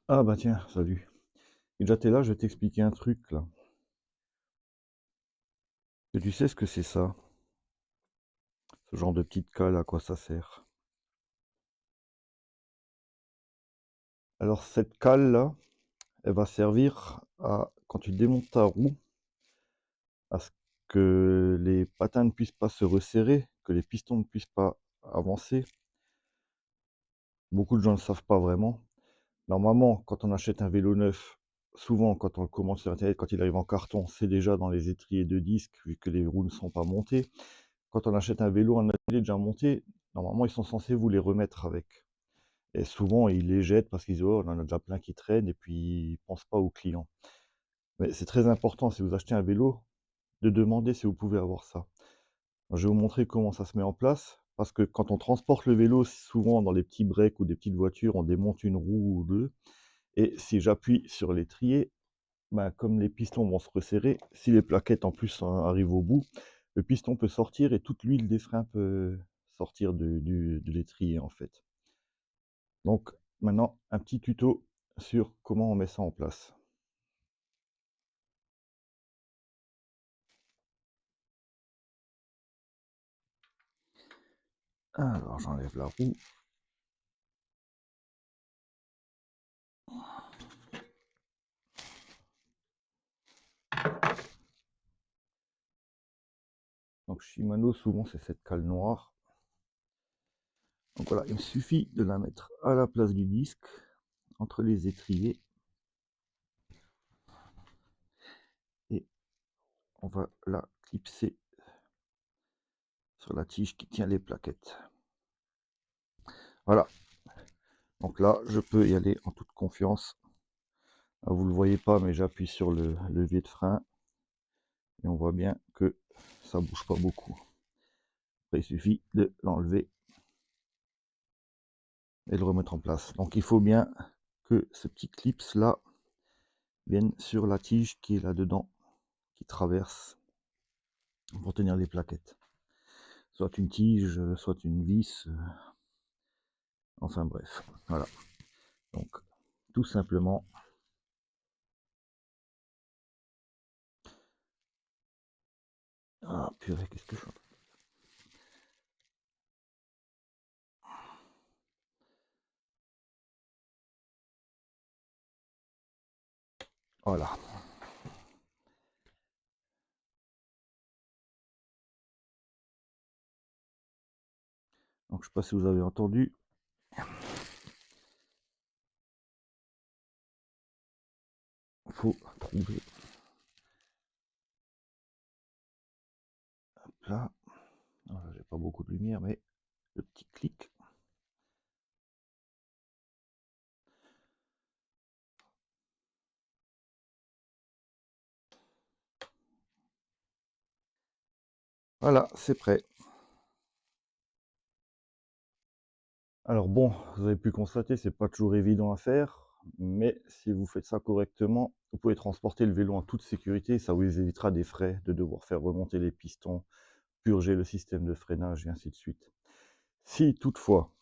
Ah bah tiens, salut. Et déjà t'es là, je vais t'expliquer un truc là. Et tu sais ce que c'est ça? Ce genre de petite cale, à quoi ça sert? Alors cette cale là, elle va servir à, quand tu démontes ta roue, à ce que les patins ne puissent pas se resserrer, que les pistons ne puissent pas avancer. Beaucoup de gens ne le savent pas vraiment. Normalement, quand on achète un vélo neuf, souvent quand on le commande sur internet, quand il arrive en carton, c'est déjà dans les étriers de disques, vu que les roues ne sont pas montées. Quand on achète un vélo en atelier déjà monté, normalement ils sont censés vous les remettre avec. Et souvent ils les jettent parce qu'ils disent oh, on en a déjà plein qui traînent et puis ils pensent pas aux clients. Mais c'est très important si vous achetez un vélo de demander si vous pouvez avoir ça. Alors, je vais vous montrer comment ça se met en place parce que quand on transporte le vélo, souvent dans les petits breaks ou des petites voitures, on démonte une roue ou deux. Et si j'appuie sur l'étrier, ben, comme les pistons vont se resserrer, si les plaquettes en plus arrivent au bout, le piston peut sortir et toute l'huile des freins peut sortir de l'étrier en fait. Donc maintenant, un petit tuto sur comment on met ça en place. Alors j'enlève la roue. Donc Shimano, souvent c'est cette cale noire. Donc voilà, il me suffit de la mettre à la place du disque, entre les étriers, et on va la clipser sur la tige qui tient les plaquettes. Voilà, donc là je peux y aller en toute confiance. Vous ne le voyez pas, mais j'appuie sur le levier de frein et on voit bien que ça bouge pas beaucoup. Après, il suffit de l'enlever et de le remettre en place. Donc il faut bien que ce petit clips là vienne sur la tige qui est là dedans, qui traverse pour tenir les plaquettes. Soit une tige, soit une vis, enfin bref, voilà. Donc tout simplement, ah purée, qu'est-ce que je fais? Voilà. Donc je sais pas si vous avez entendu. Il faut trouver. Hop là. J'ai pas beaucoup de lumière, mais le petit clic. Voilà, c'est prêt. Alors bon, vous avez pu constater, c'est pas toujours évident à faire, mais si vous faites ça correctement, vous pouvez transporter le vélo en toute sécurité, ça vous évitera des frais de devoir faire remonter les pistons, purger le système de freinage et ainsi de suite. Si toutefois,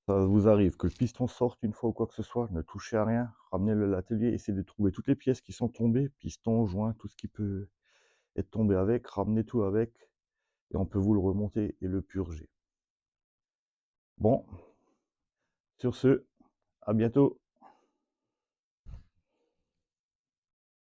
ça vous arrive que le piston sorte une fois ou quoi que ce soit, ne touchez à rien, ramenez-le à l'atelier, essayez de trouver toutes les pièces qui sont tombées, pistons, joints, tout ce qui peut être tombé avec, ramenez tout avec, et on peut vous le remonter et le purger. Bon, sur ce, à bientôt.